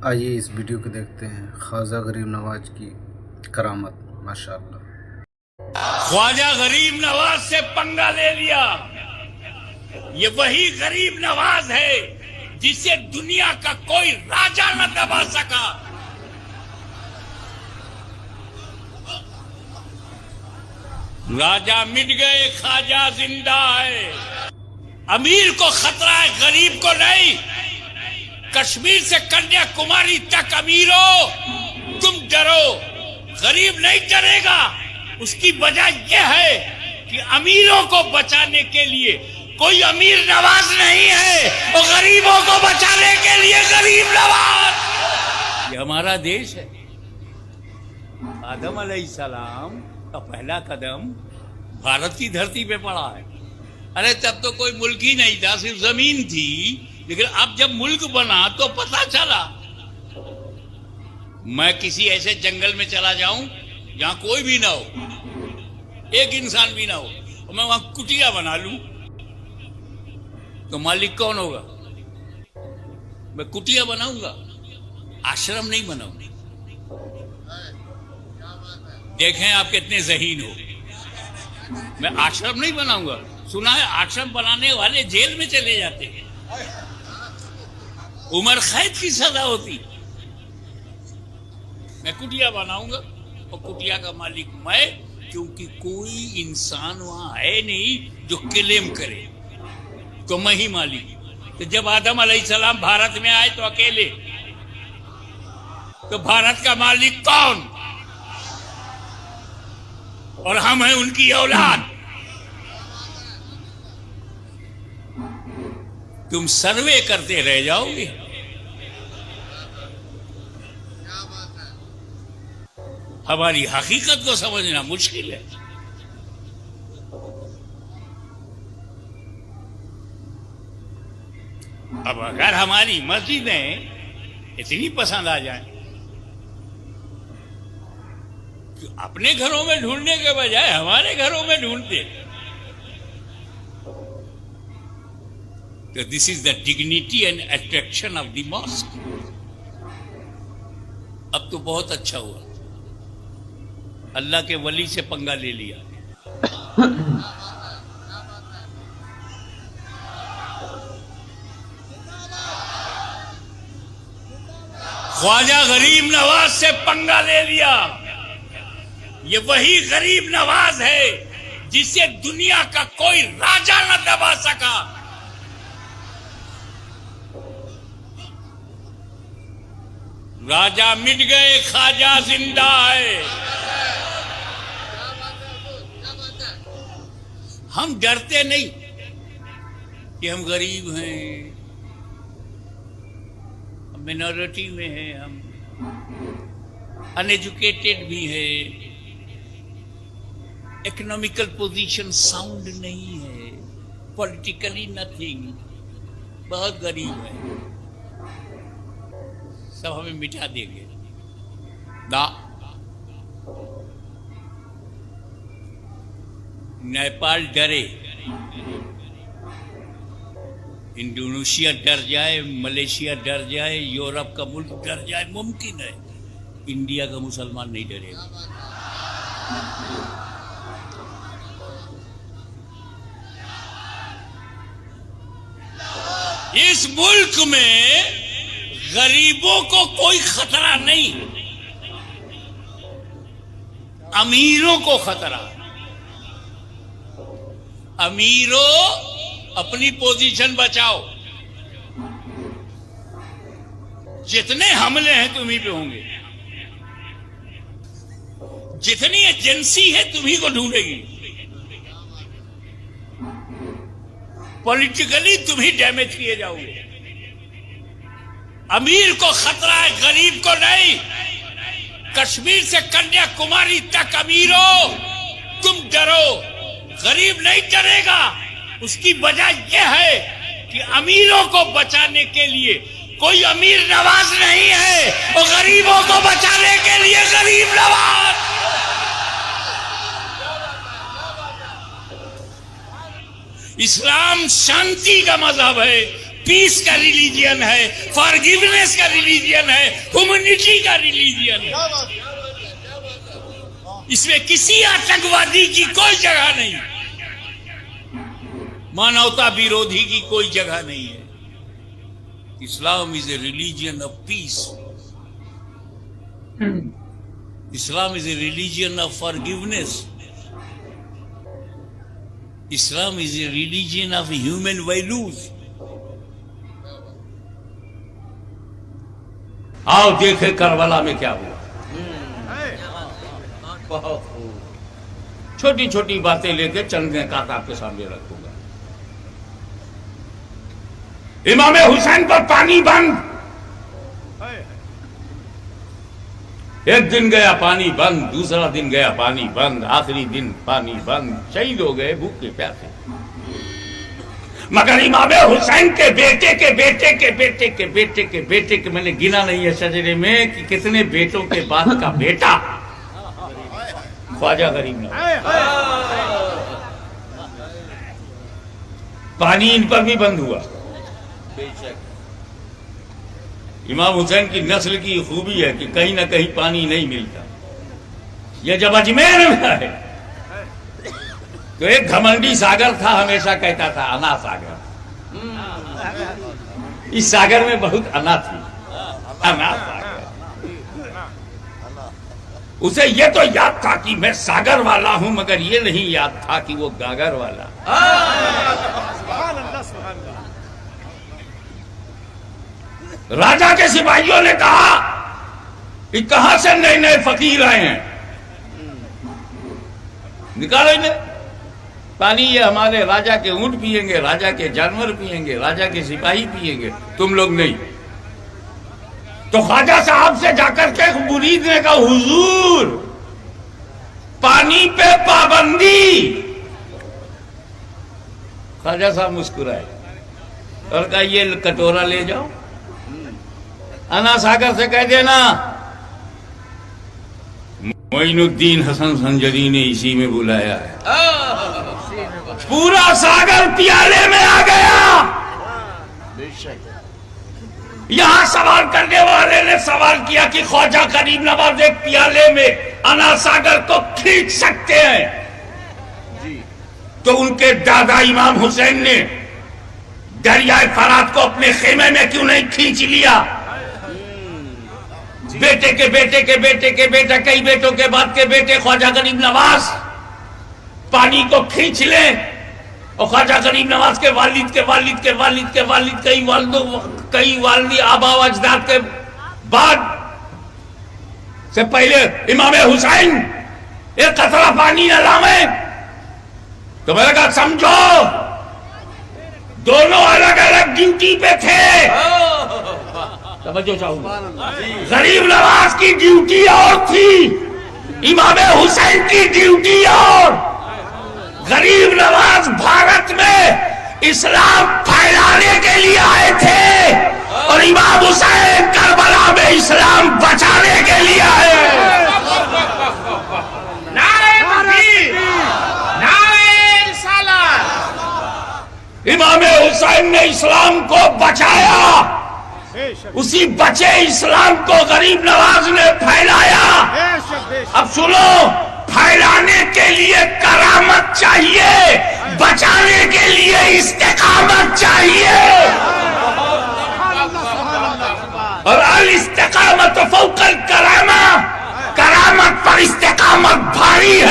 आइए इस वीडियो को देखते हैं ख्वाजा गरीब नवाज की करामत। माशाअल्लाह। ख्वाजा गरीब नवाज से पंगा ले लिया। ये वही गरीब नवाज है जिसे दुनिया का कोई राजा न दबा सका। राजा मिट गए, ख्वाजा जिंदा है। अमीर को खतरा है, गरीब को नहीं। कश्मीर से कन्याकुमारी तक अमीरों तुम डरो, गरीब नहीं डरेगा। उसकी वजह यह है कि अमीरों को बचाने के लिए कोई अमीर नवाज नहीं है और गरीबों को बचाने के लिए गरीब नवाज। ये हमारा देश है। आदम अलैहिस्सलाम का पहला कदम भारत की धरती पे पड़ा है। अरे तब तो कोई मुल्क ही नहीं था, सिर्फ जमीन थी। लेकिन अब जब मुल्क बना तो पता चला। मैं किसी ऐसे जंगल में चला जाऊं जहां कोई भी ना हो, एक इंसान भी ना हो, और मैं वहां कुटिया बना लूं तो मालिक कौन होगा? मैं कुटिया बनाऊंगा, आश्रम नहीं बनाऊंगा। देखें आप कितने ज़हीन हो। मैं आश्रम नहीं बनाऊंगा। सुना है आश्रम बनाने वाले जेल में चले जाते हैं, उम्र कैद की सजा होती। मैं कुटिया बनाऊंगा और कुटिया का मालिक मैं, क्योंकि कोई इंसान वहां है नहीं जो क्लेम करे, तो मैं ही मालिक। तो जब आदम अलैहिस्सलाम भारत में आए तो अकेले, तो भारत का मालिक कौन? और हम हैं उनकी औलाद। तुम सर्वे करते रह जाओगे। हमारी हकीकत को समझना मुश्किल है। अब अगर हमारी मस्जिदें इतनी पसंद आ जाए कि अपने घरों में ढूंढने के बजाय हमारे घरों में ढूंढते, तो this is the dignity and attraction of the mosque. अब तो बहुत अच्छा हुआ, अल्लाह के वली से पंगा ले लिया। ख्वाजा गरीब नवाज से पंगा ले लिया। ये वही गरीब नवाज है जिसे दुनिया का कोई राजा न दबा सका। राजा मिट गए, ख्वाजा जिंदा है। हम डरते नहीं कि हम गरीब हैं, हम मिनॉरिटी में हैं, हम अनएजुकेटेड भी हैं, इकोनॉमिकल पोजीशन साउंड नहीं है, पॉलिटिकली नथिंग, बहुत गरीब है, सब हमें मिटा देंगे ना। नेपाल डरे, इंडोनेशिया डर जाए, मलेशिया डर जाए, यूरोप का मुल्क डर जाए, मुमकिन है। इंडिया का मुसलमान नहीं डरेगा। इस मुल्क में गरीबों को कोई खतरा नहीं, अमीरों को खतरा। अमीरों अपनी पोजीशन बचाओ, जितने हमले हैं तुम्ही पे होंगे, जितनी एजेंसी है तुम्ही को ढूंढेगी, पॉलिटिकली तुम्ही डैमेज किए जाओगे। अमीर को खतरा है, गरीब को नहीं। कश्मीर से कन्याकुमारी तक अमीरों तुम डरो, गरीब नहीं डरेगा। उसकी वजह यह है कि अमीरों को बचाने के लिए कोई अमीर नवाज नहीं है और गरीबों को बचाने के लिए गरीब नवाज। इस्लाम शांति का मजहब है, पीस का रिलीजियन है, फॉरगिवनेस का रिलीजियन है, ह्यूमैनिटी का रिलीजियन है। इसमें किसी आतंकवादी की कोई जगह नहीं, मानवता विरोधी की कोई जगह नहीं है। Islam is a religion of peace, Islam is a religion of forgiveness, Islam is a religion of human values. आओ देखे करबला में क्या हुआ। छोटी छोटी बातें लेके चंद का आपके सामने रखूंगा। इमाम हुसैन पर पानी बंद, एक दिन गया पानी बंद, दूसरा दिन गया पानी बंद, आखिरी दिन पानी बंद, शहीद हो गए भूखे प्यासे। मगर इमाम हुसैन के बेटे के बेटे के बेटे के बेटे के बेटे के, मैंने गिना नहीं है शजरे में कि कितने बेटों के बाद का बेटा ख्वाजा गरीब नवाज, पानी इन पर भी बंद हुआ। इमाम हुसैन की नस्ल की खूबी है कि कहीं ना कहीं पानी नहीं मिलता। यह जब अजमेर में है तो एक घमंडी सागर था, हमेशा कहता था अना सागर। इस सागर में बहुत अना थी, अना सागर। उसे यह तो याद था कि मैं सागर वाला हूं, मगर यह नहीं याद था कि वो गागर वाला। राजा के सिपाहियों ने कहा कि कहां से नए नए फकीर आए हैं, निकालो इन्हें पानी। ये हमारे राजा के ऊंट पिएंगे, राजा के जानवर पिएंगे, राजा के सिपाही पिएंगे, तुम लोग नहीं। तो ख्वाजा साहब से जाकर के मुरीद ने कहा हुजूर पानी पे पाबंदी। ख्वाजा साहब मुस्कुराए और कहा ये कटोरा ले जाओ, अना सागर से कह देना मोइनुद्दीन हसन संजरी ने इसी में बुलाया है। पूरा सागर प्याले में आ गया। यहां सवाल करने वाले ने सवाल किया कि ख्वाजा गरीब नवाज एक प्याले में अना सागर को खींच सकते हैं, तो उनके दादा इमाम हुसैन ने दरियाए फरात को अपने खेमे में क्यों नहीं खींच लिया। बेटे के बेटे के बेटे के बेटा, कई बेटों के बाद के बेटे ख्वाजा गरीब नवाज पानी को खींच ले, और ख्वाजा गरीब नवाज के वालिद के वालिद के वालिद के वालिद, कई वालिद आबा व अजदाद के बाद से पहले इमाम हुसैन एक कतरा पानी न लावे। तो मैंने कहा समझो दोनों अलग अलग ड्यूटी पे थे। समझो चाहूंगा, गरीब नवाज की ड्यूटी और थी, इमाम हुसैन की ड्यूटी और। गरीब नवाज भारत में इस्लाम फैलाने के लिए आए थे, और इमाम हुसैन करबला में इस्लाम बचाने के लिए आए। इमाम हुसैन ने इस्लाम को बचाया, उसी बचे इस्लाम को गरीब नवाज ने फैलाया। अब सुनो, फैलाने के लिए करामत चाहिए, बचाने के लिए इस्तिकामत चाहिए। और अल इस्तिकामत फौकल करामा, करामत पर इस्तिकामत भारी है।